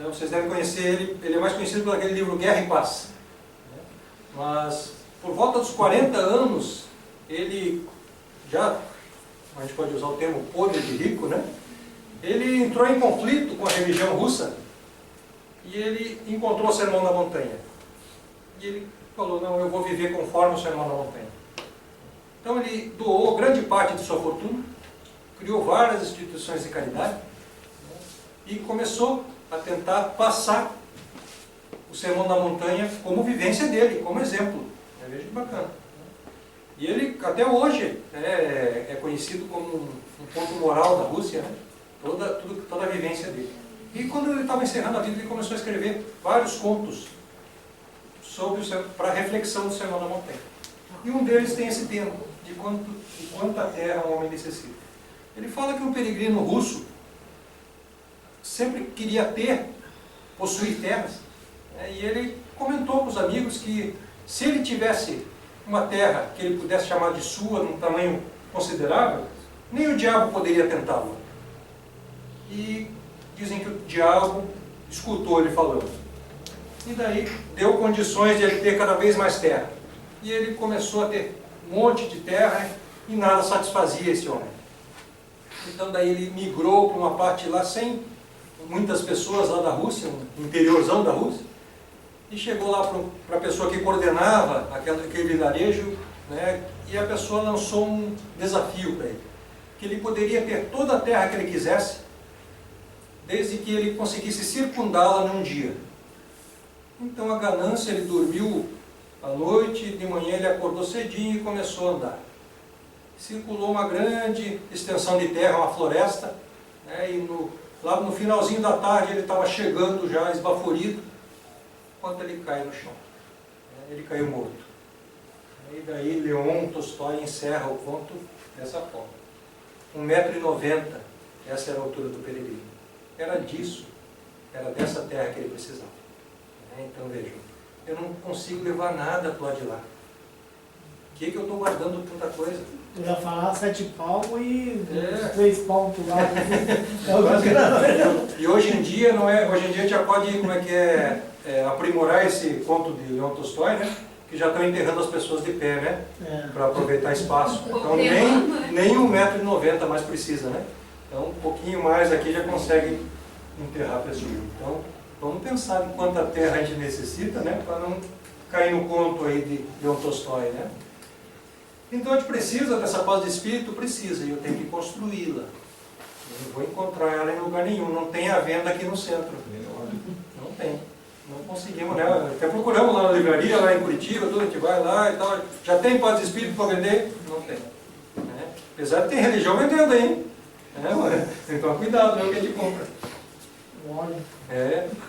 Speaker 1: vocês devem conhecer ele é mais conhecido por aquele livro Guerra e Paz. Né? Mas, por volta dos 40 anos, ele já, a gente pode usar o termo podre de rico, né? Ele entrou em conflito com a religião russa e ele encontrou o Sermão da Montanha. E ele falou, não, eu vou viver conforme o Sermão da Montanha. Então ele doou grande parte de sua fortuna, criou várias instituições de caridade, né? E começou a tentar passar o Sermão da Montanha como vivência dele, como exemplo. Veja que bacana. E ele, até hoje, é conhecido como um ponto moral da Rússia, né? Toda a vivência dele. E quando ele estava encerrando a vida, ele começou a escrever vários contos para reflexão do Sermão da Montanha. E um deles tem esse tema, de quanta terra um homem necessita. Ele fala que um peregrino russo sempre queria possuir terras, né? E ele comentou com os amigos que se ele tivesse uma terra que ele pudesse chamar de sua, num tamanho considerável, nem o diabo poderia tentá-lo. E dizem que o diabo escutou ele falando. E daí deu condições de ele ter cada vez mais terra. E ele começou a ter um monte de terra e nada satisfazia esse homem. Então daí ele migrou para uma parte lá sem muitas pessoas lá da Rússia, um interiorzão da Rússia, e chegou lá para a pessoa que coordenava aquele vilarejo, né, e a pessoa lançou um desafio para ele, que ele poderia ter toda a terra que ele quisesse, desde que ele conseguisse circundá-la num dia. Então a ganância, ele dormiu à noite, de manhã ele acordou cedinho e começou a andar. Circulou uma grande extensão de terra, uma floresta, né, e lá no finalzinho da tarde ele estava chegando já esbaforido, quando ele cai no chão. Ele caiu morto. E daí Leon Tolstói encerra o conto dessa forma. 1,90 m, essa era a altura do peregrino. Era disso, era dessa terra que ele precisava. Então vejam, eu não consigo levar nada para o lado de lá. O que eu estou guardando tanta coisa?
Speaker 2: Eu ia falar 7 palmos e
Speaker 1: É.
Speaker 2: 3 palmos pro lado.
Speaker 1: E hoje em dia não é, hoje em dia a gente já pode, como é que aprimorar esse conto de Leon Tolstói, né? Que já estão enterrando as pessoas de pé, né? Para aproveitar espaço. Então nem 1,90 m mais precisa, né? Então um pouquinho mais aqui já consegue enterrar a pessoa. Então vamos pensar em quanta terra a gente necessita, né? Para não cair no conto aí de Leon Tolstói, né? Então a gente precisa dessa paz de espírito, precisa, e eu tenho que construí-la. Eu não vou encontrar ela em lugar nenhum, não tem à venda aqui no centro. Não tem. Não conseguimos, né? Até procuramos lá na livraria, lá em Curitiba, tudo, a gente vai lá e tal. Já tem paz de espírito para vender? Não tem. Né? Apesar de ter religião vendendo aí. Então cuidado, né, o que a gente compra.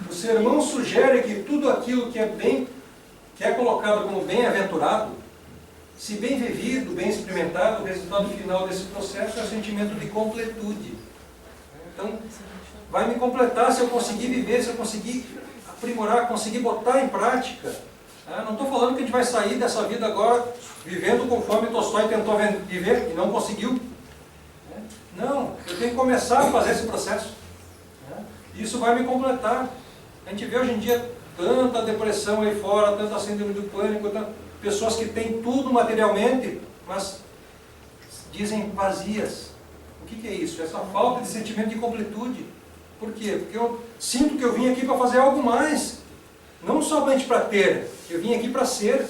Speaker 1: O sermão sugere que tudo aquilo que é colocado como bem-aventurado, se bem vivido, bem experimentado, o resultado final desse processo é o sentimento de completude. Então, vai me completar se eu conseguir viver, se eu conseguir aprimorar, conseguir botar em prática. Não estou falando que a gente vai sair dessa vida agora vivendo conforme Tolstói tentou viver e não conseguiu. Não, eu tenho que começar a fazer esse processo. Isso vai me completar. A gente vê hoje em dia tanta depressão aí fora, tanta síndrome do pânico, pessoas que têm tudo materialmente, mas dizem vazias. O que é isso? Essa falta de sentimento de completude. Por quê? Porque eu sinto que eu vim aqui para fazer algo mais. Não somente para ter, eu vim aqui para ser.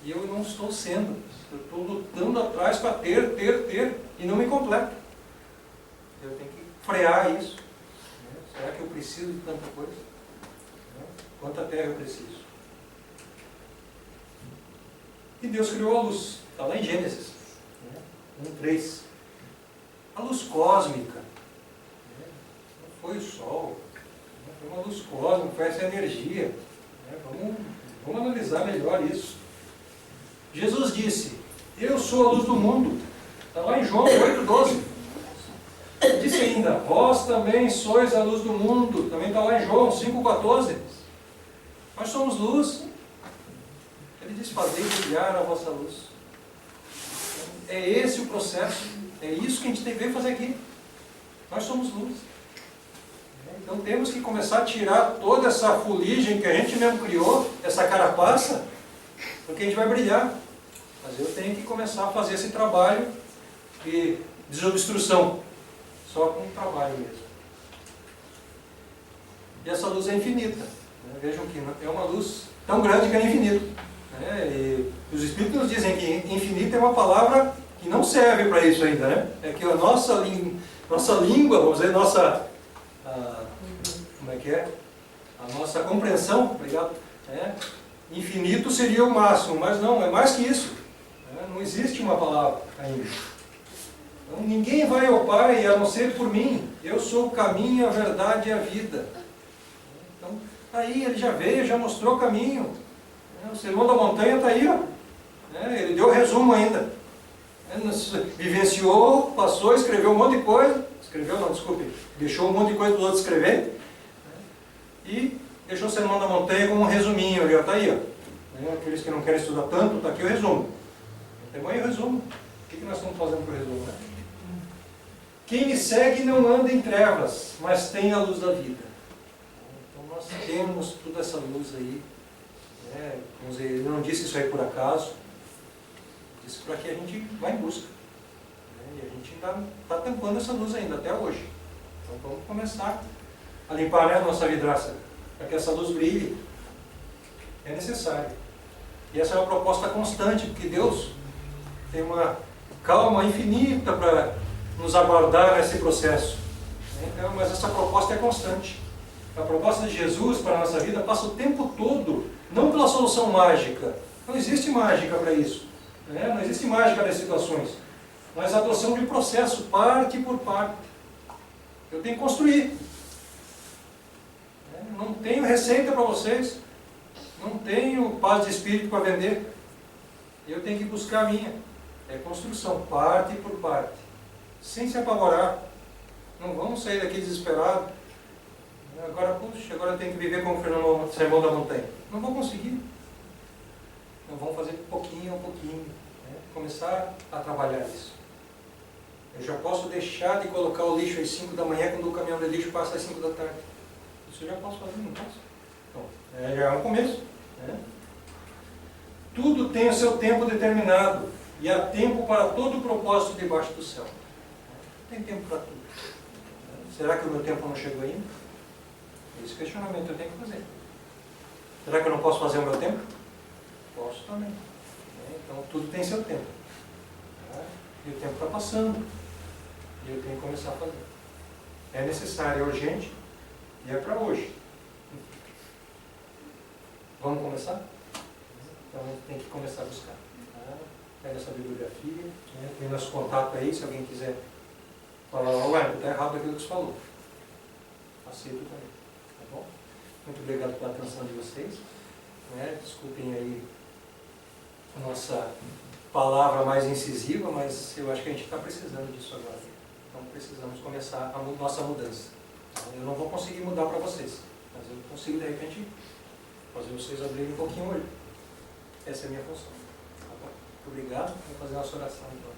Speaker 1: E eu não estou sendo. Eu estou lutando atrás para ter, e não me completo. Eu tenho que frear isso. Será que eu preciso de tanta coisa? Quanta terra eu preciso? E Deus criou a luz. Está lá em Gênesis 1:3. A luz cósmica. Não foi o sol. Foi uma luz cósmica, foi essa energia. Vamos analisar melhor isso. Jesus disse, eu sou a luz do mundo. Está lá em João 8:12. Disse ainda, vós também sois a luz do mundo. Também está lá em João 5:14. Nós somos luz. Ele diz, fazei brilhar a vossa luz. É esse o processo. É isso que a gente tem que fazer aqui. Nós somos luz. Então temos que começar a tirar toda essa fuligem que a gente mesmo criou, essa carapaça, porque a gente vai brilhar. Mas eu tenho que começar a fazer esse trabalho de desobstrução. Só com o trabalho mesmo. E essa luz é infinita. Vejam que é uma luz tão grande que é infinito. E os Espíritos nos dizem que infinito é uma palavra que não serve para isso ainda. Né? É que a nossa língua, vamos dizer, como é que é? A nossa compreensão, obrigado, infinito seria o máximo, mas não, é mais que isso. Não existe uma palavra ainda. Então, ninguém vai ao Pai a não ser por mim. Eu sou o caminho, a verdade e a vida. Então, aí ele já veio, já mostrou o caminho. O Sermão da Montanha está aí, ó. Ele deu resumo ainda. Vivenciou, passou, escreveu um monte de coisa. Escreveu, não, desculpe. Deixou um monte de coisa para os outros escrever. E deixou o Sermão da Montanha como um resuminho ali, ó. Está aí, ó. Aqueles que não querem estudar tanto, está aqui o resumo. Tem aí o resumo. O que nós estamos fazendo com o resumo, né? Quem me segue não anda em trevas, mas tem a luz da vida. Então nós temos toda essa luz aí. Vamos dizer, ele não disse isso aí por acaso. Disse para que a gente vá em busca. E a gente ainda está tampando essa luz ainda, até hoje. Então vamos começar a limpar a nossa vidraça, para que essa luz brilhe. É necessário. E essa é uma proposta constante, porque Deus tem uma calma infinita para nos aguardar nesse processo. Então, mas essa proposta é constante. A proposta de Jesus para a nossa vida passa o tempo todo, não pela solução mágica. Não existe mágica para isso. Não existe mágica nas situações. Mas a adoção de um processo, parte por parte. Eu tenho que construir. Não tenho receita para vocês. Não tenho paz de espírito para vender. Eu tenho que buscar a minha. É construção, parte por parte. Sem se apavorar. Não vamos sair daqui desesperados. Agora, puxa, agora eu tenho que viver como o sermão da montanha. Não vou conseguir. Não vamos fazer pouquinho a pouquinho. Né? Começar a trabalhar isso. Eu já posso deixar de colocar o lixo às 5 da manhã quando o caminhão de lixo passa às 5 da tarde. Isso eu já posso fazer, não posso? Então, já é um começo. Né? Tudo tem o seu tempo determinado. E há tempo para todo o propósito debaixo do céu. Tem tempo para tudo. Será que o meu tempo não chegou ainda? Esse questionamento eu tenho que fazer. Será que eu não posso fazer o meu tempo? Posso também. Então tudo tem seu tempo. E o tempo está passando. E eu tenho que começar a fazer. É necessário, é urgente e é para hoje. Vamos começar? Então a gente tem que começar a buscar. Pega essa bibliografia, tem nosso contato aí, se alguém quiser falar, ué, está errado aquilo que você falou. Aceito também. Tá bom? Muito obrigado pela atenção de vocês. Desculpem aí a nossa palavra mais incisiva, mas eu acho que a gente está precisando disso agora. Então precisamos começar a nossa mudança. Eu não vou conseguir mudar para vocês, mas eu consigo de repente fazer vocês abrirem um pouquinho o olho. Essa é a minha função. Tá bom? Muito obrigado. Vou fazer nossa oração então.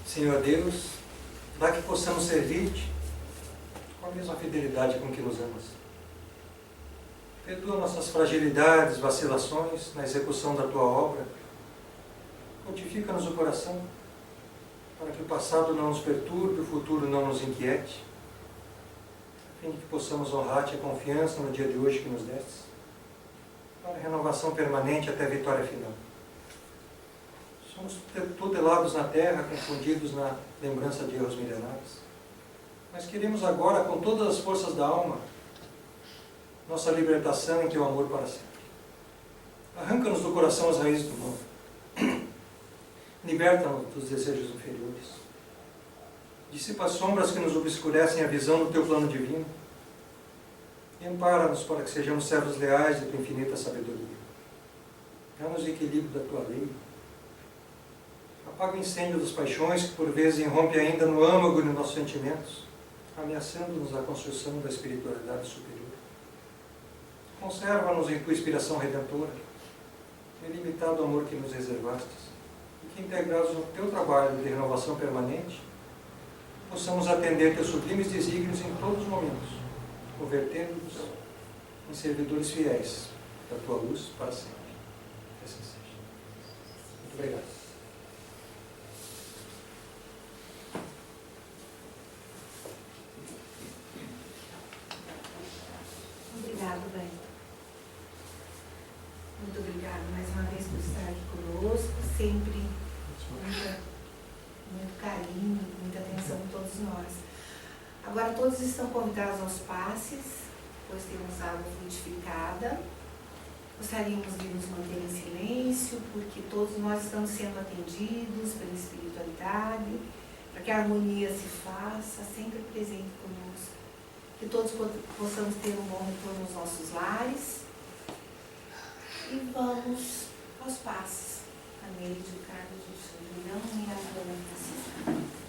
Speaker 1: Senhor Deus, dá que possamos servir-te com a mesma fidelidade com que nos amas. Perdoa nossas fragilidades, vacilações na execução da tua obra. Fortifica-nos o coração, para que o passado não nos perturbe, o futuro não nos inquiete, a fim de que possamos honrar-te a confiança no dia de hoje que nos destes, para a renovação permanente até a vitória final. Somos tutelados na terra, confundidos na lembrança de erros milenares, mas queremos agora, com todas as forças da alma, nossa libertação em teu amor para sempre. Arranca-nos do coração as raízes do mal. Liberta-nos dos desejos inferiores. Dissipa as sombras que nos obscurecem a visão do teu plano divino. E ampara-nos para que sejamos servos leais de tua infinita sabedoria. Dá-nos o equilíbrio da tua lei. Apaga o incêndio das paixões que por vezes irrompe ainda no âmago de nossos sentimentos, ameaçando-nos a construção da espiritualidade superior. Conserva-nos em tua inspiração redentora, no ilimitado amor que nos reservastes, e que, integrados no teu trabalho de renovação permanente, possamos atender teus sublimes desígnios em todos os momentos, convertendo-nos em servidores fiéis da tua luz para sempre. Que assim seja. Muito obrigado.
Speaker 3: Obrigado, bem. Muito obrigado mais uma vez por estar aqui conosco, sempre muito carinho, muita atenção de todos nós. Agora todos estão convidados aos passes, pois temos água frutificada. Gostaríamos de nos manter em silêncio, porque todos nós estamos sendo atendidos pela espiritualidade, para que a harmonia se faça sempre presente conosco. Que todos possamos ter um bom retorno nos nossos lares. E vamos aos passos. A Neide, o Carlos, o Julião e a Dona Francisca.